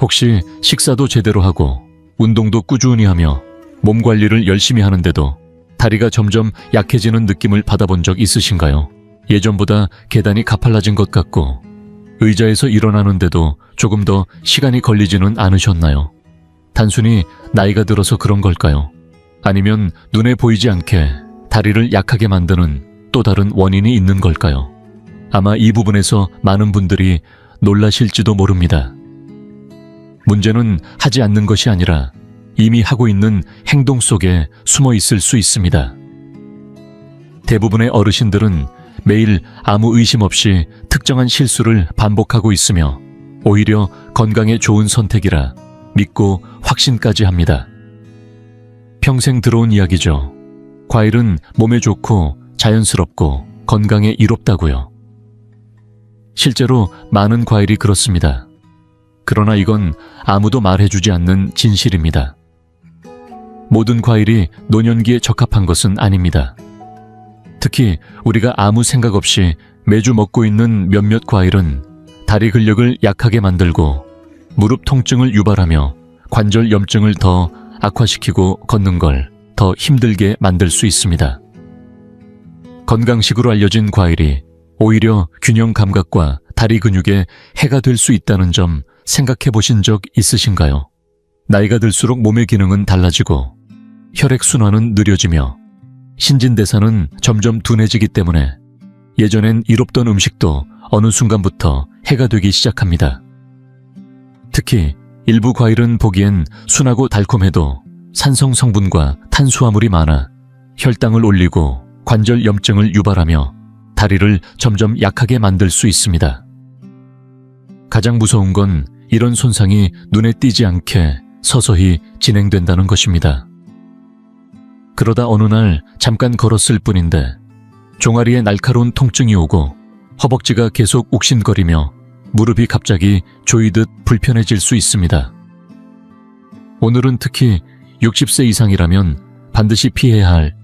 혹시 식사도 제대로 하고 운동도 꾸준히 하며 몸 관리를 열심히 하는데도 다리가 점점 약해지는 느낌을 받아본 적 있으신가요? 예전보다 계단이 가팔라진 것 같고 의자에서 일어나는데도 조금 더 시간이 걸리지는 않으셨나요? 단순히 나이가 들어서 그런 걸까요? 아니면 눈에 보이지 않게 다리를 약하게 만드는 또 다른 원인이 있는 걸까요? 아마 이 부분에서 많은 분들이 놀라실지도 모릅니다. 문제는 하지 않는 것이 아니라 이미 하고 있는 행동 속에 숨어 있을 수 있습니다. 대부분의 어르신들은 매일 아무 의심 없이 특정한 실수를 반복하고 있으며 오히려 건강에 좋은 선택이라 믿고 확신까지 합니다. 평생 들어온 이야기죠. 과일은 몸에 좋고 자연스럽고 건강에 이롭다고요. 실제로 많은 과일이 그렇습니다. 그러나 이건 아무도 말해주지 않는 진실입니다. 모든 과일이 노년기에 적합한 것은 아닙니다. 특히 우리가 아무 생각 없이 매주 먹고 있는 몇몇 과일은 다리 근력을 약하게 만들고 무릎 통증을 유발하며 관절 염증을 더 악화시키고 걷는 걸 더 힘들게 만들 수 있습니다. 건강식으로 알려진 과일이 오히려 균형 감각과 다리 근육에 해가 될 수 있다는 점 생각해 보신 적 있으신가요? 나이가 들수록 몸의 기능은 달라지고 혈액순환은 느려지며 신진대사는 점점 둔해지기 때문에 예전엔 이롭던 음식도 어느 순간부터 해가 되기 시작합니다. 특히 일부 과일은 보기엔 순하고 달콤해도 산성 성분과 탄수화물이 많아 혈당을 올리고 관절 염증을 유발하며 다리를 점점 약하게 만들 수 있습니다. 가장 무서운 건 이런 손상이 눈에 띄지 않게 서서히 진행된다는 것입니다. 그러다 어느 날 잠깐 걸었을 뿐인데 종아리에 날카로운 통증이 오고 허벅지가 계속 욱신거리며 무릎이 갑자기 조이듯 불편해질 수 있습니다. 오늘은 특히 60세 이상이라면 반드시 피해야 할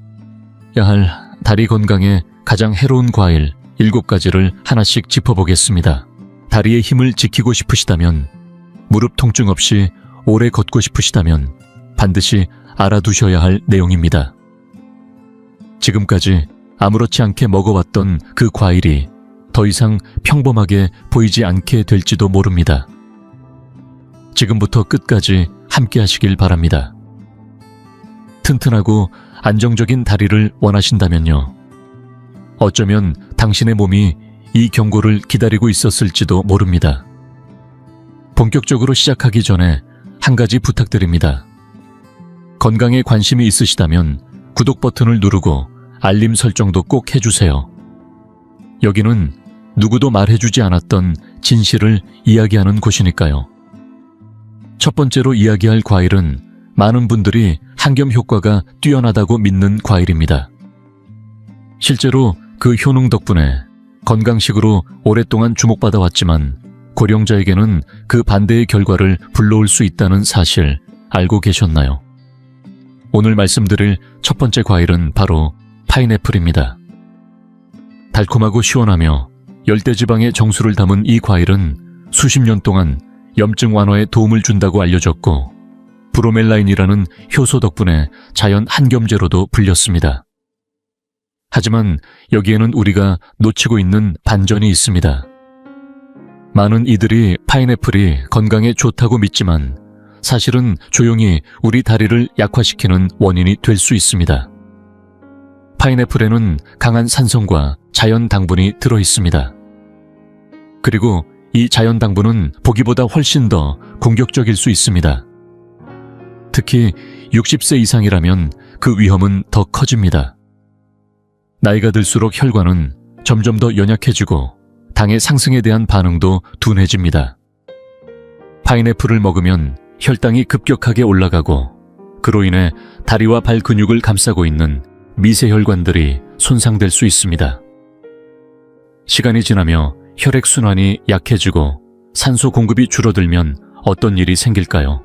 다리 건강에 가장 해로운 과일 7가지를 하나씩 짚어보겠습니다. 다리의 힘을 지키고 싶으시다면, 무릎 통증 없이 오래 걷고 싶으시다면 반드시 알아두셔야 할 내용입니다. 지금까지 아무렇지 않게 먹어왔던 그 과일이 더 이상 평범하게 보이지 않게 될지도 모릅니다. 지금부터 끝까지 함께 하시길 바랍니다. 튼튼하고 안정적인 다리를 원하신다면요. 어쩌면 당신의 몸이 이 경고를 기다리고 있었을지도 모릅니다. 본격적으로 시작하기 전에 한 가지 부탁드립니다. 건강에 관심이 있으시다면 구독 버튼을 누르고 알림 설정도 꼭 해주세요. 여기는 누구도 말해주지 않았던 진실을 이야기하는 곳이니까요. 첫 번째로 이야기할 과일은 많은 분들이 항염 효과가 뛰어나다고 믿는 과일입니다. 실제로 그 효능 덕분에 건강식으로 오랫동안 주목받아 왔지만 고령자에게는 그 반대의 결과를 불러올 수 있다는 사실 알고 계셨나요? 오늘 말씀드릴 첫 번째 과일은 바로 파인애플입니다. 달콤하고 시원하며 열대지방의 정수를 담은 이 과일은 수십 년 동안 염증 완화에 도움을 준다고 알려졌고 브로멜라인이라는 효소 덕분에 자연 한겸제로도 불렸습니다. 하지만 여기에는 우리가 놓치고 있는 반전이 있습니다. 많은 이들이 파인애플이 건강에 좋다고 믿지만 사실은 조용히 우리 다리를 약화시키는 원인이 될 수 있습니다. 파인애플에는 강한 산성과 자연 당분이 들어 있습니다. 그리고 이 자연 당분은 보기보다 훨씬 더 공격적일 수 있습니다. 특히 60세 이상이라면 그 위험은 더 커집니다. 나이가 들수록 혈관은 점점 더 연약해지고 당의 상승에 대한 반응도 둔해집니다. 파인애플을 먹으면 혈당이 급격하게 올라가고 그로 인해 다리와 발 근육을 감싸고 있는 미세혈관들이 손상될 수 있습니다. 시간이 지나며 혈액순환이 약해지고 산소 공급이 줄어들면 어떤 일이 생길까요?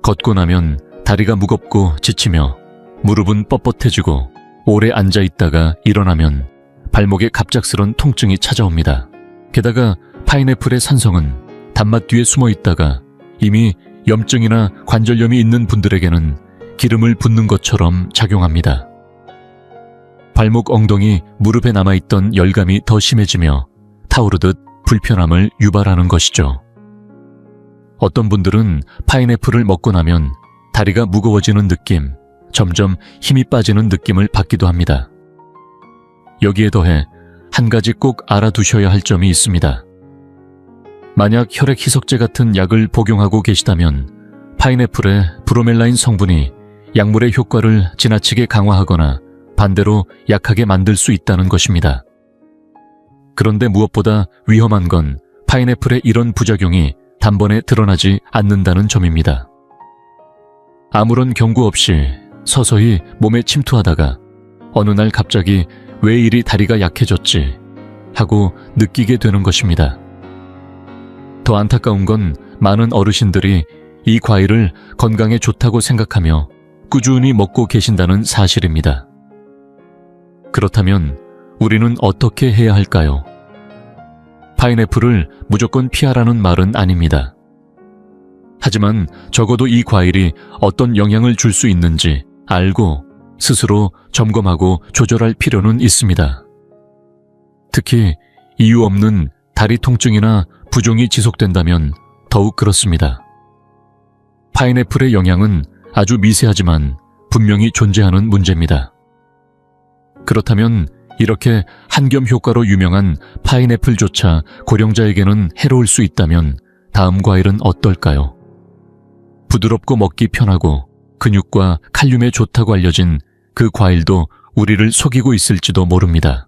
걷고 나면 다리가 무겁고 지치며 무릎은 뻣뻣해지고 오래 앉아 있다가 일어나면 발목에 갑작스런 통증이 찾아옵니다. 게다가 파인애플의 산성은 단맛 뒤에 숨어 있다가 이미 염증이나 관절염이 있는 분들에게는 기름을 붓는 것처럼 작용합니다. 발목 엉덩이, 무릎에 남아있던 열감이 더 심해지며 타오르듯 불편함을 유발하는 것이죠. 어떤 분들은 파인애플을 먹고 나면 다리가 무거워지는 느낌, 점점 힘이 빠지는 느낌을 받기도 합니다. 여기에 더해 한 가지 꼭 알아두셔야 할 점이 있습니다. 만약 혈액 희석제 같은 약을 복용하고 계시다면 파인애플의 브로멜라인 성분이 약물의 효과를 지나치게 강화하거나 반대로 약하게 만들 수 있다는 것입니다. 그런데 무엇보다 위험한 건 파인애플의 이런 부작용이 단번에 드러나지 않는다는 점입니다. 아무런 경고 없이 서서히 몸에 침투하다가 어느 날 갑자기 왜 이리 다리가 약해졌지 하고 느끼게 되는 것입니다. 더 안타까운 건 많은 어르신들이 이 과일을 건강에 좋다고 생각하며 꾸준히 먹고 계신다는 사실입니다. 그렇다면 우리는 어떻게 해야 할까요? 파인애플을 무조건 피하라는 말은 아닙니다. 하지만 적어도 이 과일이 어떤 영향을 줄 수 있는지 알고 스스로 점검하고 조절할 필요는 있습니다. 특히 이유 없는 다리 통증이나 부종이 지속된다면 더욱 그렇습니다. 파인애플의 영향은 아주 미세하지만 분명히 존재하는 문제입니다. 그렇다면 이렇게 한겸 효과로 유명한 파인애플조차 고령자에게는 해로울 수 있다면 다음 과일은 어떨까요? 부드럽고 먹기 편하고 근육과 칼륨에 좋다고 알려진 그 과일도 우리를 속이고 있을지도 모릅니다.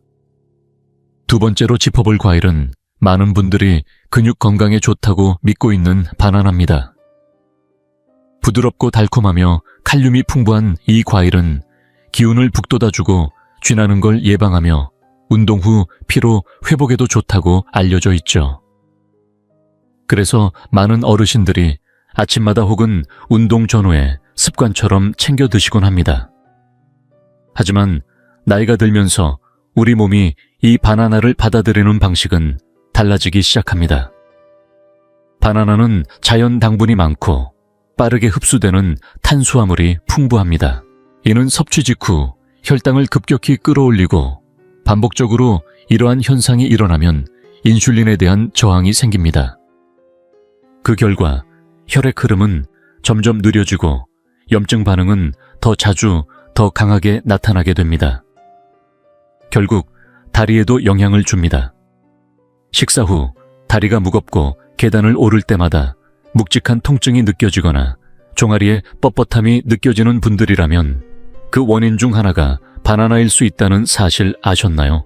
두 번째로 짚어볼 과일은 많은 분들이 근육 건강에 좋다고 믿고 있는 바나나입니다. 부드럽고 달콤하며 칼륨이 풍부한 이 과일은 기운을 북돋아주고 쥐나는 걸 예방하며 운동 후 피로 회복에도 좋다고 알려져 있죠. 그래서 많은 어르신들이 아침마다 혹은 운동 전후에 습관처럼 챙겨 드시곤 합니다. 하지만 나이가 들면서 우리 몸이 이 바나나를 받아들이는 방식은 달라지기 시작합니다. 바나나는 자연 당분이 많고 빠르게 흡수되는 탄수화물이 풍부합니다. 이는 섭취 직후 혈당을 급격히 끌어올리고 반복적으로 이러한 현상이 일어나면 인슐린에 대한 저항이 생깁니다. 그 결과 혈액 흐름은 점점 느려지고 염증 반응은 더 자주, 더 강하게 나타나게 됩니다. 결국 다리에도 영향을 줍니다. 식사 후 다리가 무겁고 계단을 오를 때마다 묵직한 통증이 느껴지거나 종아리에 뻣뻣함이 느껴지는 분들이라면 그 원인 중 하나가 바나나일 수 있다는 사실 아셨나요?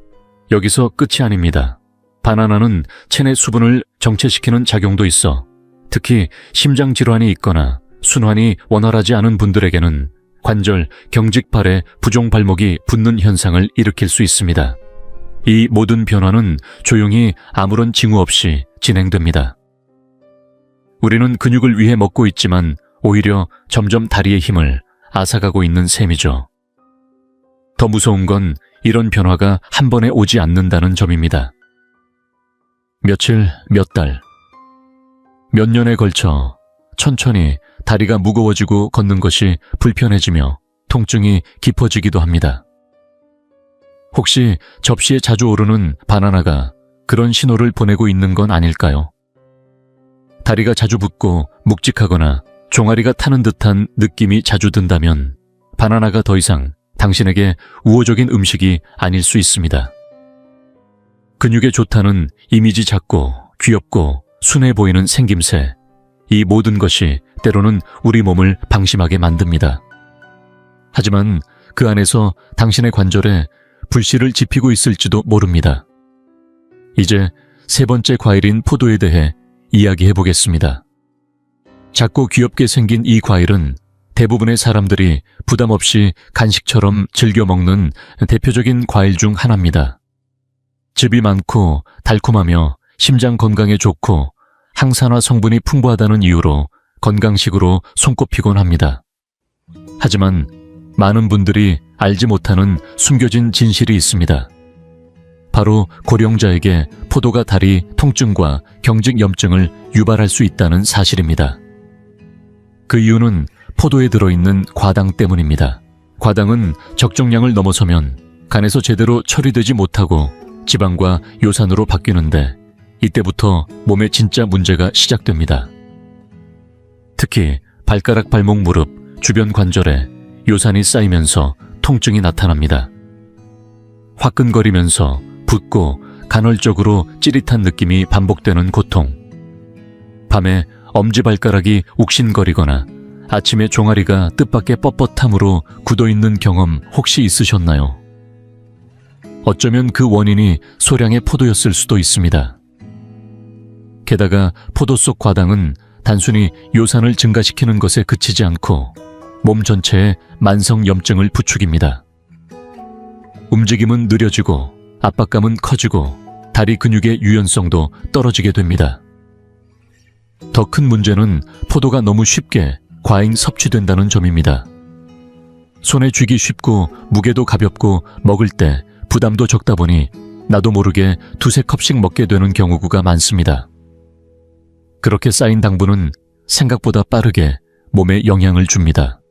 여기서 끝이 아닙니다. 바나나는 체내 수분을 정체시키는 작용도 있어 특히 심장 질환이 있거나 순환이 원활하지 않은 분들에게는 관절, 경직발에 부종 발목이 붓는 현상을 일으킬 수 있습니다. 이 모든 변화는 조용히 아무런 징후 없이 진행됩니다. 우리는 근육을 위해 먹고 있지만 오히려 점점 다리의 힘을 앗아가고 있는 셈이죠. 더 무서운 건 이런 변화가 한 번에 오지 않는다는 점입니다. 며칠, 몇 달, 몇 년에 걸쳐 천천히 다리가 무거워지고 걷는 것이 불편해지며 통증이 깊어지기도 합니다. 혹시 접시에 자주 오르는 바나나가 그런 신호를 보내고 있는 건 아닐까요? 다리가 자주 붓고 묵직하거나 종아리가 타는 듯한 느낌이 자주 든다면 바나나가 더 이상 당신에게 우호적인 음식이 아닐 수 있습니다. 근육에 좋다는 이미지 작고 귀엽고 순해 보이는 생김새, 이 모든 것이 때로는 우리 몸을 방심하게 만듭니다. 하지만 그 안에서 당신의 관절에 불씨를 지피고 있을지도 모릅니다. 이제 세 번째 과일인 포도에 대해 이야기해 보겠습니다. 작고 귀엽게 생긴 이 과일은 대부분의 사람들이 부담 없이 간식처럼 즐겨 먹는 대표적인 과일 중 하나입니다. 즙이 많고 달콤하며 심장 건강에 좋고 항산화 성분이 풍부하다는 이유로 건강식으로 손꼽히곤 합니다. 하지만 많은 분들이 알지 못하는 숨겨진 진실이 있습니다. 바로 고령자에게 포도가 다리 통증과 경직 염증을 유발할 수 있다는 사실입니다. 그 이유는 포도에 들어있는 과당 때문입니다. 과당은 적정량을 넘어서면 간에서 제대로 처리되지 못하고 지방과 요산으로 바뀌는데 이때부터 몸에 진짜 문제가 시작됩니다. 특히 발가락, 발목, 무릎, 주변 관절에 요산이 쌓이면서 통증이 나타납니다. 화끈거리면서 붓고 간헐적으로 찌릿한 느낌이 반복되는 고통. 밤에 엄지발가락이 욱신거리거나 아침에 종아리가 뜻밖의 뻣뻣함으로 굳어있는 경험 혹시 있으셨나요? 어쩌면 그 원인이 소량의 포도였을 수도 있습니다. 게다가 포도 속 과당은 단순히 요산을 증가시키는 것에 그치지 않고 몸 전체에 만성 염증을 부추깁니다. 움직임은 느려지고 압박감은 커지고 다리 근육의 유연성도 떨어지게 됩니다. 더 큰 문제는 포도가 너무 쉽게 과잉 섭취된다는 점입니다. 손에 쥐기 쉽고 무게도 가볍고 먹을 때 부담도 적다 보니 나도 모르게 두세 컵씩 먹게 되는 경우가 많습니다. 그렇게 쌓인 당분은 생각보다 빠르게 몸에 영향을 줍니다.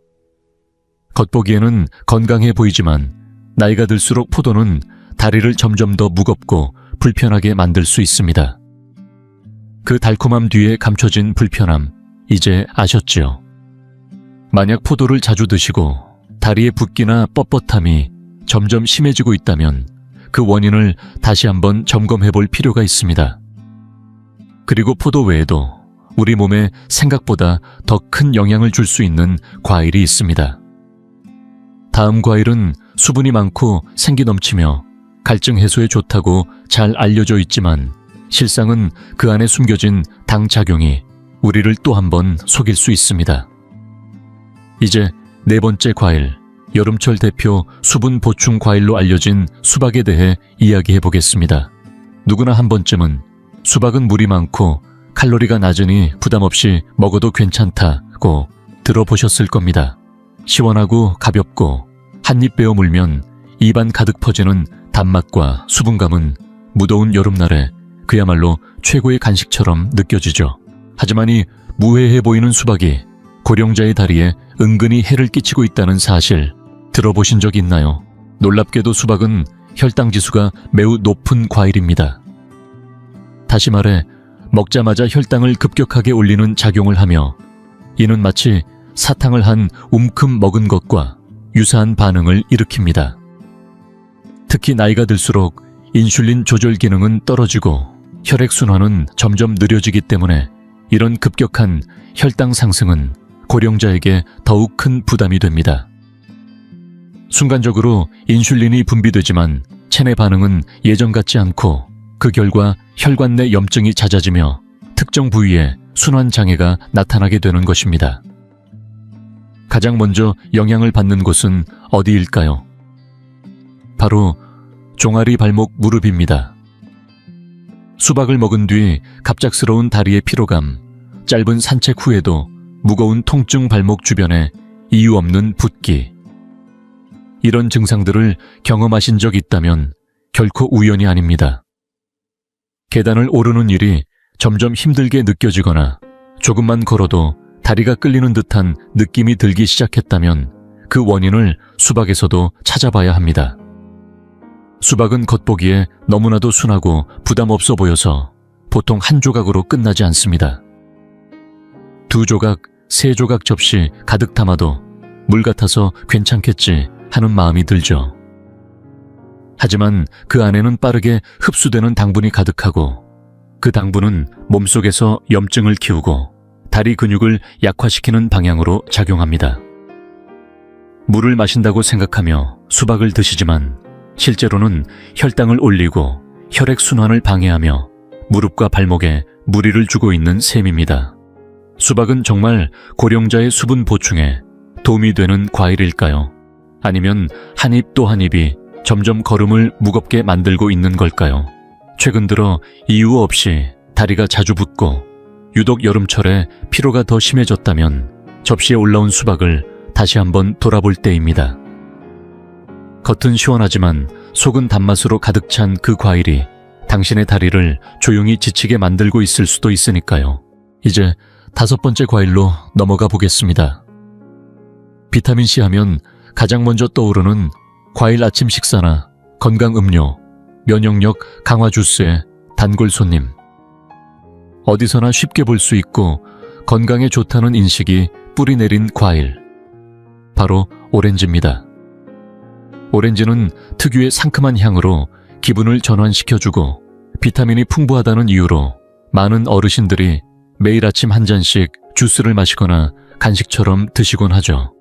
겉보기에는 건강해 보이지만 나이가 들수록 포도는 다리를 점점 더 무겁고 불편하게 만들 수 있습니다. 그 달콤함 뒤에 감춰진 불편함, 이제 아셨지요? 만약 포도를 자주 드시고 다리의 붓기나 뻣뻣함이 점점 심해지고 있다면 그 원인을 다시 한번 점검해 볼 필요가 있습니다. 그리고 포도 외에도 우리 몸에 생각보다 더 큰 영향을 줄 수 있는 과일이 있습니다. 다음 과일은 수분이 많고 생기 넘치며 갈증 해소에 좋다고 잘 알려져 있지만 실상은 그 안에 숨겨진 당 작용이 우리를 또 한 번 속일 수 있습니다. 이제 네 번째 과일, 여름철 대표 수분 보충 과일로 알려진 수박에 대해 이야기해 보겠습니다. 누구나 한 번쯤은 수박은 물이 많고 칼로리가 낮으니 부담 없이 먹어도 괜찮다고 들어보셨을 겁니다. 시원하고 가볍고 한입 베어 물면 입안 가득 퍼지는 단맛과 수분감은 무더운 여름날에 그야말로 최고의 간식처럼 느껴지죠. 하지만 이 무해해 보이는 수박이 고령자의 다리에 은근히 해를 끼치고 있다는 사실 들어보신 적 있나요? 놀랍게도 수박은 혈당 지수가 매우 높은 과일입니다. 다시 말해 먹자마자 혈당을 급격하게 올리는 작용을 하며 이는 마치 사탕을 한 움큼 먹은 것과 유사한 반응을 일으킵니다. 특히 나이가 들수록 인슐린 조절 기능은 떨어지고 혈액순환은 점점 느려지기 때문에 이런 급격한 혈당 상승은 고령자에게 더욱 큰 부담이 됩니다. 순간적으로 인슐린이 분비되지만 체내 반응은 예전 같지 않고 그 결과 혈관 내 염증이 잦아지며 특정 부위에 순환 장애가 나타나게 되는 것입니다. 가장 먼저 영향을 받는 곳은 어디일까요? 바로 종아리, 발목, 무릎입니다. 수박을 먹은 뒤 갑작스러운 다리의 피로감, 짧은 산책 후에도 무거운 통증, 발목 주변에 이유 없는 붓기. 이런 증상들을 경험하신 적 있다면 결코 우연이 아닙니다. 계단을 오르는 일이 점점 힘들게 느껴지거나 조금만 걸어도 다리가 끌리는 듯한 느낌이 들기 시작했다면 그 원인을 수박에서도 찾아봐야 합니다. 수박은 겉보기에 너무나도 순하고 부담 없어 보여서 보통 한 조각으로 끝나지 않습니다. 2조각, 3조각 접시 가득 담아도 물 같아서 괜찮겠지 하는 마음이 들죠. 하지만 그 안에는 빠르게 흡수되는 당분이 가득하고 그 당분은 몸속에서 염증을 키우고 다리 근육을 약화시키는 방향으로 작용합니다. 물을 마신다고 생각하며 수박을 드시지만 실제로는 혈당을 올리고 혈액순환을 방해하며 무릎과 발목에 무리를 주고 있는 셈입니다. 수박은 정말 고령자의 수분 보충에 도움이 되는 과일일까요? 아니면 한 입 또 한 입이 점점 걸음을 무겁게 만들고 있는 걸까요? 최근 들어 이유 없이 다리가 자주 붓고 유독 여름철에 피로가 더 심해졌다면 접시에 올라온 수박을 다시 한번 돌아볼 때입니다. 겉은 시원하지만 속은 단맛으로 가득 찬 그 과일이 당신의 다리를 조용히 지치게 만들고 있을 수도 있으니까요. 이제 5번째 과일로 넘어가 보겠습니다. 비타민C 하면 가장 먼저 떠오르는 과일 아침 식사나 건강 음료, 면역력 강화 주스의 단골 손님. 어디서나 쉽게 볼 수 있고 건강에 좋다는 인식이 뿌리내린 과일. 바로 오렌지입니다. 오렌지는 특유의 상큼한 향으로 기분을 전환시켜주고 비타민이 풍부하다는 이유로 많은 어르신들이 매일 아침 한 잔씩 주스를 마시거나 간식처럼 드시곤 하죠.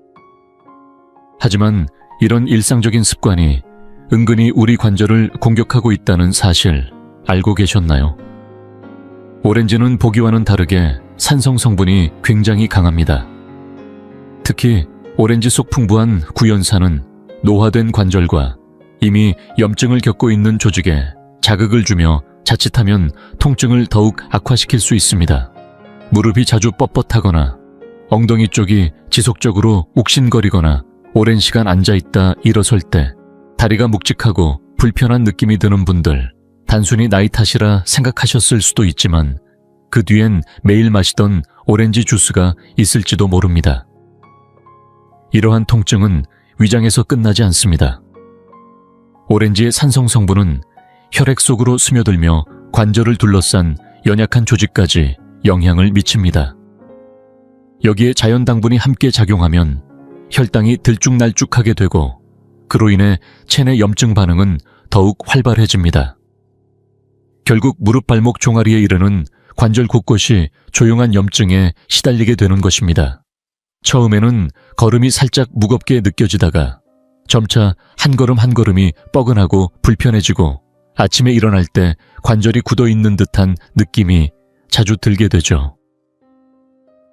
하지만 이런 일상적인 습관이 은근히 우리 관절을 공격하고 있다는 사실 알고 계셨나요? 오렌지는 보기와는 다르게 산성 성분이 굉장히 강합니다. 특히 오렌지 속 풍부한 구연산은 노화된 관절과 이미 염증을 겪고 있는 조직에 자극을 주며 자칫하면 통증을 더욱 악화시킬 수 있습니다. 무릎이 자주 뻣뻣하거나 엉덩이 쪽이 지속적으로 욱신거리거나 오랜 시간 앉아있다 일어설 때 다리가 묵직하고 불편한 느낌이 드는 분들, 단순히 나이 탓이라 생각하셨을 수도 있지만 그 뒤엔 매일 마시던 오렌지 주스가 있을지도 모릅니다. 이러한 통증은 위장에서 끝나지 않습니다. 오렌지의 산성 성분은 혈액 속으로 스며들며 관절을 둘러싼 연약한 조직까지 영향을 미칩니다. 여기에 자연 당분이 함께 작용하면 혈당이 들쭉날쭉하게 되고 그로 인해 체내 염증 반응은 더욱 활발해집니다. 결국 무릎 발목 종아리에 이르는 관절 곳곳이 조용한 염증에 시달리게 되는 것입니다. 처음에는 걸음이 살짝 무겁게 느껴지다가 점차 한 걸음 한 걸음이 뻐근하고 불편해지고 아침에 일어날 때 관절이 굳어있는 듯한 느낌이 자주 들게 되죠.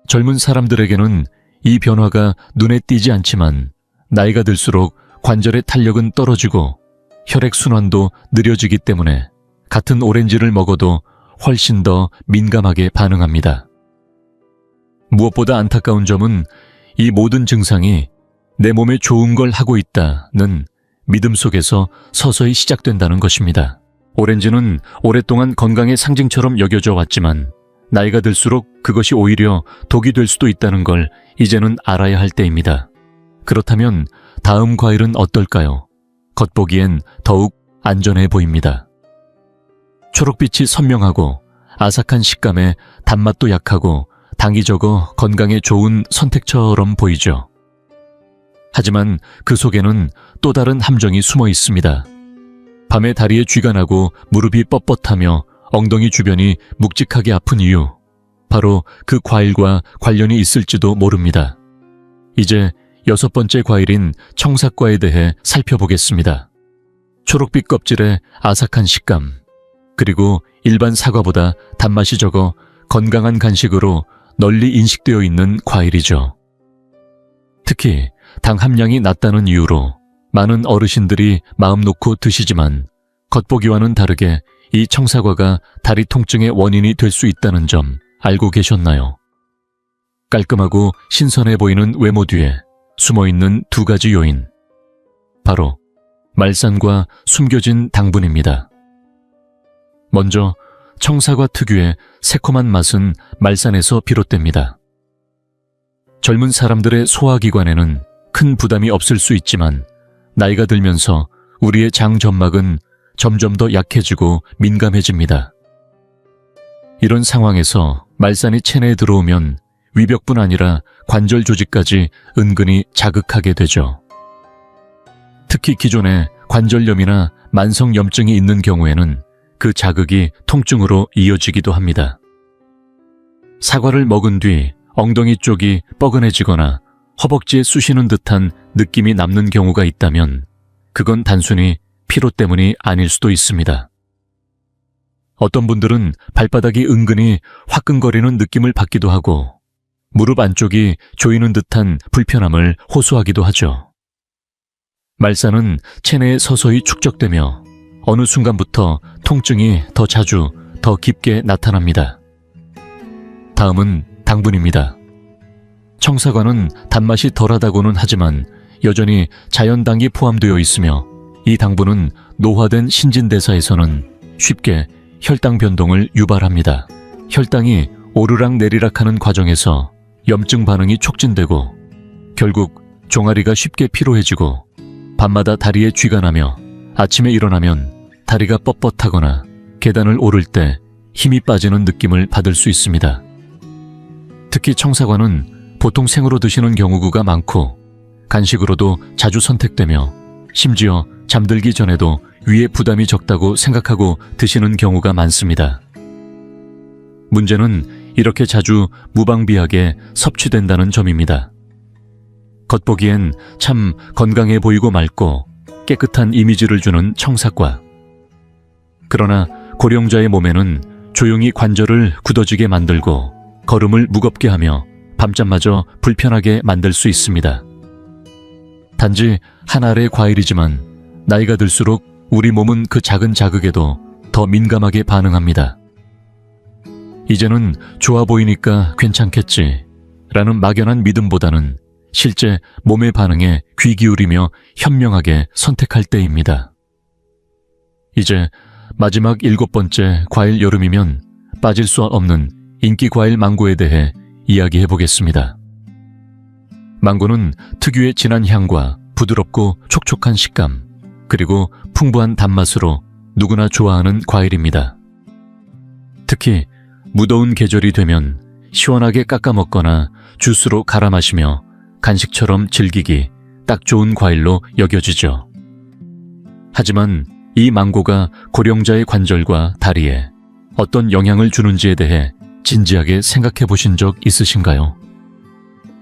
젊은 사람들에게는 이 변화가 눈에 띄지 않지만 나이가 들수록 관절의 탄력은 떨어지고 혈액순환도 느려지기 때문에 같은 오렌지를 먹어도 훨씬 더 민감하게 반응합니다. 무엇보다 안타까운 점은 이 모든 증상이 내 몸에 좋은 걸 하고 있다는 믿음 속에서 서서히 시작된다는 것입니다. 오렌지는 오랫동안 건강의 상징처럼 여겨져 왔지만 나이가 들수록 그것이 오히려 독이 될 수도 있다는 걸 이제는 알아야 할 때입니다. 그렇다면 다음 과일은 어떨까요? 겉보기엔 더욱 안전해 보입니다. 초록빛이 선명하고 아삭한 식감에 단맛도 약하고 당이 적어 건강에 좋은 선택처럼 보이죠. 하지만 그 속에는 또 다른 함정이 숨어 있습니다. 밤에 다리에 쥐가 나고 무릎이 뻣뻣하며 엉덩이 주변이 묵직하게 아픈 이유, 바로 그 과일과 관련이 있을지도 모릅니다. 이제 6번째 과일인 청사과에 대해 살펴보겠습니다. 초록빛 껍질의 아삭한 식감, 그리고 일반 사과보다 단맛이 적어 건강한 간식으로 널리 인식되어 있는 과일이죠. 특히 당 함량이 낮다는 이유로 많은 어르신들이 마음 놓고 드시지만 겉보기와는 다르게 이 청사과가 다리 통증의 원인이 될 수 있다는 점 알고 계셨나요? 깔끔하고 신선해 보이는 외모 뒤에 숨어있는 두 가지 요인, 바로 말산과 숨겨진 당분입니다. 먼저 청사과 특유의 새콤한 맛은 말산에서 비롯됩니다. 젊은 사람들의 소화기관에는 큰 부담이 없을 수 있지만 나이가 들면서 우리의 장 점막은 점점 더 약해지고 민감해집니다. 이런 상황에서 말산이 체내에 들어오면 위벽뿐 아니라 관절 조직까지 은근히 자극하게 되죠. 특히 기존에 관절염이나 만성염증이 있는 경우에는 그 자극이 통증으로 이어지기도 합니다. 사과를 먹은 뒤 엉덩이 쪽이 뻐근해지거나 허벅지에 쑤시는 듯한 느낌이 남는 경우가 있다면 그건 단순히 피로 때문이 아닐 수도 있습니다. 어떤 분들은 발바닥이 은근히 화끈거리는 느낌을 받기도 하고 무릎 안쪽이 조이는 듯한 불편함을 호소하기도 하죠. 말산은 체내에 서서히 축적되며 어느 순간부터 통증이 더 자주, 더 깊게 나타납니다. 다음은 당분입니다. 청사과는 단맛이 덜하다고는 하지만 여전히 자연당이 포함되어 있으며 이 당분은 노화된 신진대사에서는 쉽게 혈당 변동을 유발합니다. 혈당이 오르락내리락하는 과정에서 염증 반응이 촉진되고 결국 종아리가 쉽게 피로해지고 밤마다 다리에 쥐가 나며 아침에 일어나면 다리가 뻣뻣하거나 계단을 오를 때 힘이 빠지는 느낌을 받을 수 있습니다. 특히 청사과는 보통 생으로 드시는 경우가 많고 간식으로도 자주 선택되며 심지어 잠들기 전에도 위에 부담이 적다고 생각하고 드시는 경우가 많습니다. 문제는 이렇게 자주 무방비하게 섭취된다는 점입니다. 겉보기엔 참 건강해 보이고 맑고 깨끗한 이미지를 주는 청사과. 그러나 고령자의 몸에는 조용히 관절을 굳어지게 만들고 걸음을 무겁게 하며 밤잠마저 불편하게 만들 수 있습니다. 단지 한 알의 과일이지만 나이가 들수록 우리 몸은 그 작은 자극에도 더 민감하게 반응합니다. 이제는 좋아 보이니까 괜찮겠지 라는 막연한 믿음보다는 실제 몸의 반응에 귀 기울이며 현명하게 선택할 때입니다. 이제 마지막 7번째 과일 여름이면 빠질 수 없는 인기 과일 망고에 대해 이야기해 보겠습니다. 망고는 특유의 진한 향과 부드럽고 촉촉한 식감, 그리고 풍부한 단맛으로 누구나 좋아하는 과일입니다. 특히 무더운 계절이 되면 시원하게 깎아 먹거나 주스로 갈아 마시며 간식처럼 즐기기 딱 좋은 과일로 여겨지죠. 하지만 이 망고가 고령자의 관절과 다리에 어떤 영향을 주는지에 대해 진지하게 생각해 보신 적 있으신가요?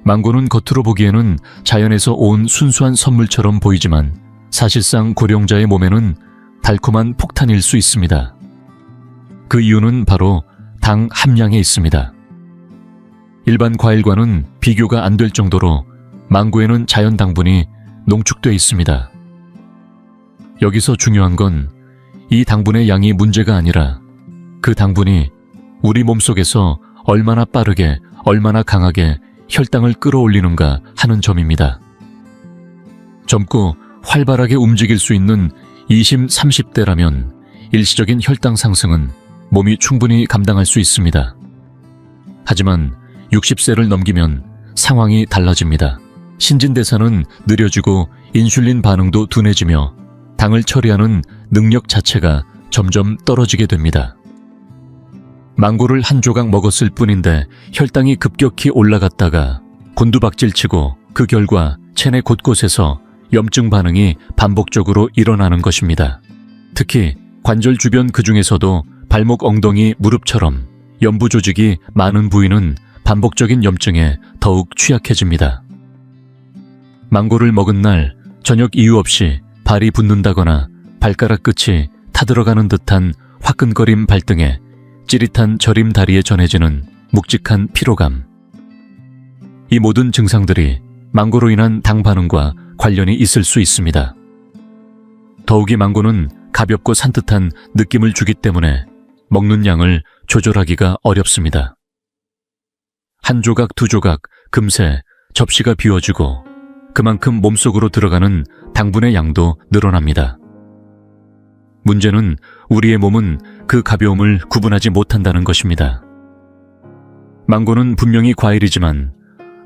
망고는 겉으로 보기에는 자연에서 온 순수한 선물처럼 보이지만 사실상 고령자의 몸에는 달콤한 폭탄일 수 있습니다. 그 이유는 바로 당 함량에 있습니다. 일반 과일과는 비교가 안 될 정도로 망고에는 자연 당분이 농축되어 있습니다. 여기서 중요한 건 이 당분의 양이 문제가 아니라 그 당분이 우리 몸속에서 얼마나 빠르게, 얼마나 강하게 혈당을 끌어올리는가 하는 점입니다. 젊고 활발하게 움직일 수 있는 20, 30대라면 일시적인 혈당 상승은 몸이 충분히 감당할 수 있습니다. 하지만 60세를 넘기면 상황이 달라집니다. 신진대사는 느려지고 인슐린 반응도 둔해지며 당을 처리하는 능력 자체가 점점 떨어지게 됩니다. 망고를 한 조각 먹었을 뿐인데 혈당이 급격히 올라갔다가 곤두박질치고 그 결과 체내 곳곳에서 염증 반응이 반복적으로 일어나는 것입니다. 특히 관절 주변 그 중에서도 발목, 엉덩이, 무릎처럼 연부 조직이 많은 부위는 반복적인 염증에 더욱 취약해집니다. 망고를 먹은 날 저녁 이유 없이 발이 붓는다거나 발가락 끝이 타들어가는 듯한 화끈거림 발등에 찌릿한 저림 다리에 전해지는 묵직한 피로감. 이 모든 증상들이 망고로 인한 당 반응과 관련이 있을 수 있습니다. 더욱이 망고는 가볍고 산뜻한 느낌을 주기 때문에 먹는 양을 조절하기가 어렵습니다. 한 조각, 두 조각, 금세 접시가 비워지고 그만큼 몸속으로 들어가는 당분의 양도 늘어납니다. 문제는 우리의 몸은 그 가벼움을 구분하지 못한다는 것입니다. 망고는 분명히 과일이지만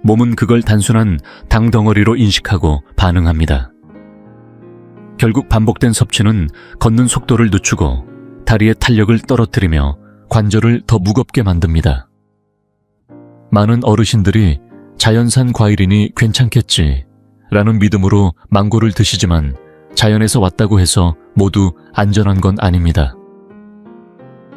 몸은 그걸 단순한 당 덩어리로 인식하고 반응합니다. 결국 반복된 섭취는 걷는 속도를 늦추고 다리의 탄력을 떨어뜨리며 관절을 더 무겁게 만듭니다. 많은 어르신들이 자연산 과일이니 괜찮겠지 라는 믿음으로 망고를 드시지만 자연에서 왔다고 해서 모두 안전한 건 아닙니다.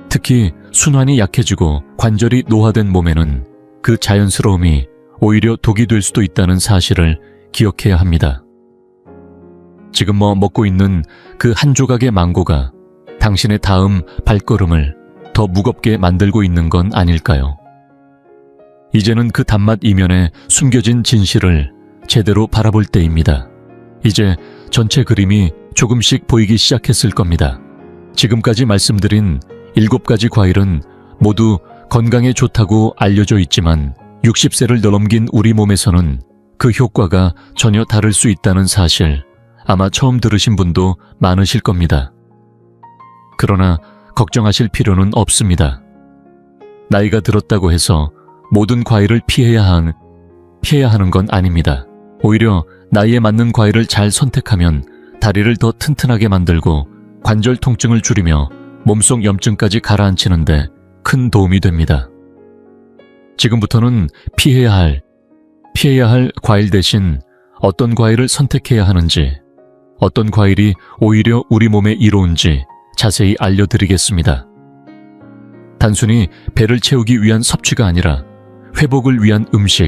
특히 순환이 약해지고 관절이 노화된 몸에는 그 자연스러움이 오히려 독이 될 수도 있다는 사실을 기억해야 합니다. 지금 먹고 있는 그 한 조각의 망고가 당신의 다음 발걸음을 더 무겁게 만들고 있는 건 아닐까요? 이제는 그 단맛 이면에 숨겨진 진실을 제대로 바라볼 때입니다. 이제 전체 그림이 조금씩 보이기 시작했을 겁니다. 지금까지 말씀드린 7가지 과일은 모두 건강에 좋다고 알려져 있지만 60세를 넘긴 우리 몸에서는 그 효과가 전혀 다를 수 있다는 사실 아마 처음 들으신 분도 많으실 겁니다. 그러나 걱정하실 필요는 없습니다. 나이가 들었다고 해서 모든 과일을 피해야 하는 건 아닙니다. 오히려 나이에 맞는 과일을 잘 선택하면 다리를 더 튼튼하게 만들고 관절 통증을 줄이며 몸속 염증까지 가라앉히는데 큰 도움이 됩니다. 지금부터는 피해야 할 과일 대신 어떤 과일을 선택해야 하는지, 어떤 과일이 오히려 우리 몸에 이로운지 자세히 알려드리겠습니다. 단순히 배를 채우기 위한 섭취가 아니라 회복을 위한 음식,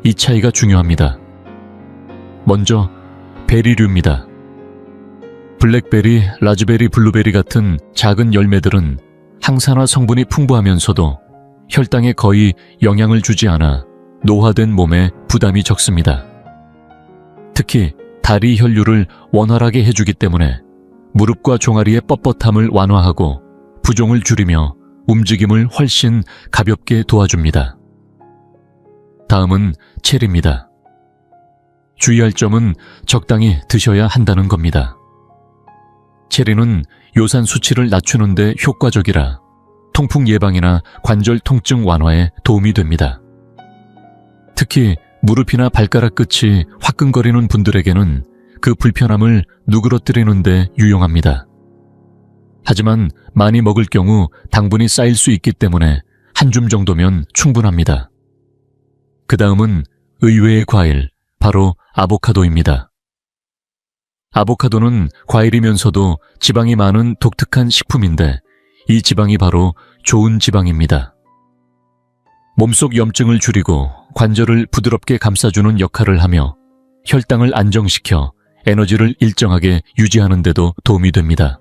이 차이가 중요합니다. 먼저 베리류입니다. 블랙베리, 라즈베리, 블루베리 같은 작은 열매들은 항산화 성분이 풍부하면서도 혈당에 거의 영향을 주지 않아 노화된 몸에 부담이 적습니다. 특히 다리 혈류를 원활하게 해주기 때문에 무릎과 종아리의 뻣뻣함을 완화하고 부종을 줄이며 움직임을 훨씬 가볍게 도와줍니다. 다음은 체리입니다. 주의할 점은 적당히 드셔야 한다는 겁니다. 체리는 요산 수치를 낮추는 데 효과적이라 통풍 예방이나 관절 통증 완화에 도움이 됩니다. 특히 무릎이나 발가락 끝이 화끈거리는 분들에게는 그 불편함을 누그러뜨리는 데 유용합니다. 하지만 많이 먹을 경우 당분이 쌓일 수 있기 때문에 한 줌 정도면 충분합니다. 그 다음은 의외의 과일, 바로 아보카도입니다. 아보카도는 과일이면서도 지방이 많은 독특한 식품인데 이 지방이 바로 좋은 지방입니다. 몸속 염증을 줄이고 관절을 부드럽게 감싸주는 역할을 하며 혈당을 안정시켜 에너지를 일정하게 유지하는 데도 도움이 됩니다.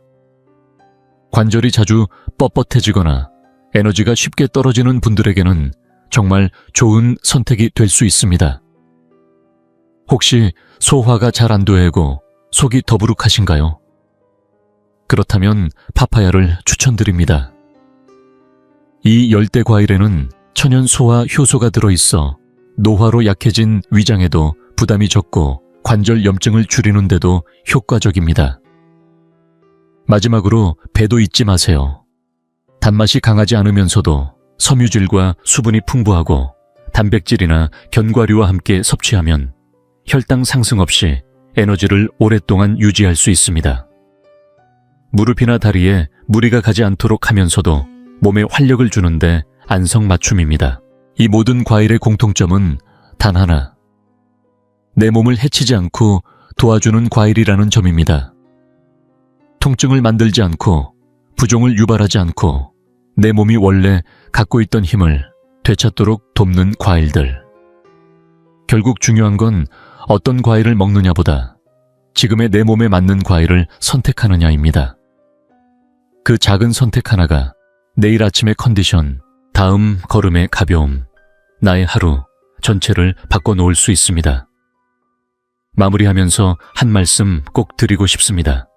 관절이 자주 뻣뻣해지거나 에너지가 쉽게 떨어지는 분들에게는 정말 좋은 선택이 될 수 있습니다. 혹시 소화가 잘 안 되고 속이 더부룩하신가요? 그렇다면 파파야를 추천드립니다. 이 열대 과일에는 천연 소화 효소가 들어있어 노화로 약해진 위장에도 부담이 적고 관절 염증을 줄이는 데도 효과적입니다. 마지막으로 배도 잊지 마세요. 단맛이 강하지 않으면서도 섬유질과 수분이 풍부하고 단백질이나 견과류와 함께 섭취하면 혈당 상승 없이 에너지를 오랫동안 유지할 수 있습니다. 무릎이나 다리에 무리가 가지 않도록 하면서도 몸에 활력을 주는데 안성맞춤입니다. 이 모든 과일의 공통점은 단 하나, 내 몸을 해치지 않고 도와주는 과일이라는 점입니다. 통증을 만들지 않고 부종을 유발하지 않고 내 몸이 원래 갖고 있던 힘을 되찾도록 돕는 과일들. 결국 중요한 건 어떤 과일을 먹느냐보다 지금의 내 몸에 맞는 과일을 선택하느냐입니다. 그 작은 선택 하나가 내일 아침의 컨디션, 다음 걸음의 가벼움, 나의 하루 전체를 바꿔놓을 수 있습니다. 마무리하면서 한 말씀 꼭 드리고 싶습니다.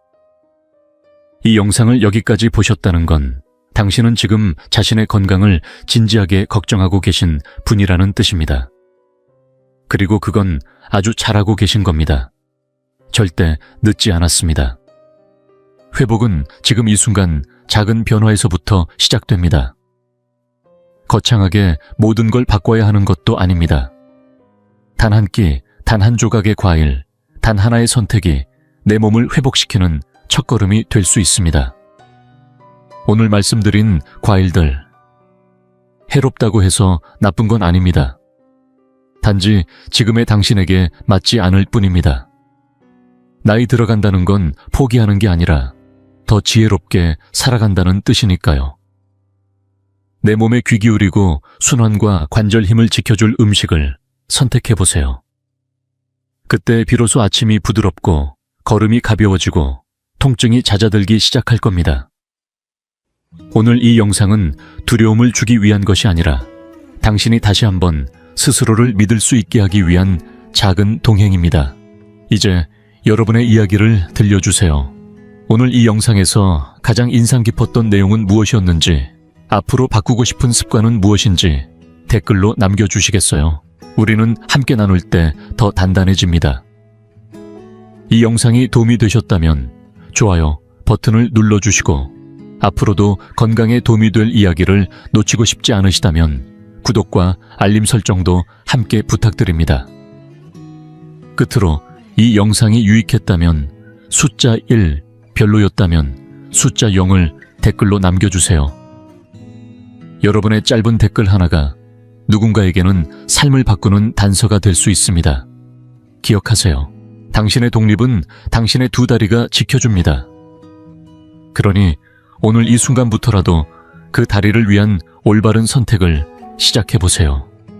이 영상을 여기까지 보셨다는 건 당신은 지금 자신의 건강을 진지하게 걱정하고 계신 분이라는 뜻입니다. 그리고 그건 아주 잘하고 계신 겁니다. 절대 늦지 않았습니다. 회복은 지금 이 순간 작은 변화에서부터 시작됩니다. 거창하게 모든 걸 바꿔야 하는 것도 아닙니다. 단 한 끼, 단 한 조각의 과일, 단 하나의 선택이 내 몸을 회복시키는 첫걸음이 될 수 있습니다. 오늘 말씀드린 과일들, 해롭다고 해서 나쁜 건 아닙니다. 단지 지금의 당신에게 맞지 않을 뿐입니다. 나이 들어간다는 건 포기하는 게 아니라 더 지혜롭게 살아간다는 뜻이니까요. 내 몸에 귀 기울이고 순환과 관절 힘을 지켜줄 음식을 선택해보세요. 그때 비로소 아침이 부드럽고 걸음이 가벼워지고 통증이 잦아들기 시작할 겁니다. 오늘 이 영상은 두려움을 주기 위한 것이 아니라 당신이 다시 한번 스스로를 믿을 수 있게 하기 위한 작은 동행입니다. 이제 여러분의 이야기를 들려주세요. 오늘 이 영상에서 가장 인상 깊었던 내용은 무엇이었는지, 앞으로 바꾸고 싶은 습관은 무엇인지 댓글로 남겨주시겠어요? 우리는 함께 나눌 때 더 단단해집니다. 이 영상이 도움이 되셨다면 좋아요 버튼을 눌러주시고 앞으로도 건강에 도움이 될 이야기를 놓치고 싶지 않으시다면 구독과 알림 설정도 함께 부탁드립니다. 끝으로 이 영상이 유익했다면 숫자 1, 별로였다면 숫자 0을 댓글로 남겨주세요. 여러분의 짧은 댓글 하나가 누군가에게는 삶을 바꾸는 단서가 될 수 있습니다. 기억하세요. 당신의 독립은 당신의 두 다리가 지켜줍니다. 그러니 오늘 이 순간부터라도 그 다리를 위한 올바른 선택을 시작해보세요.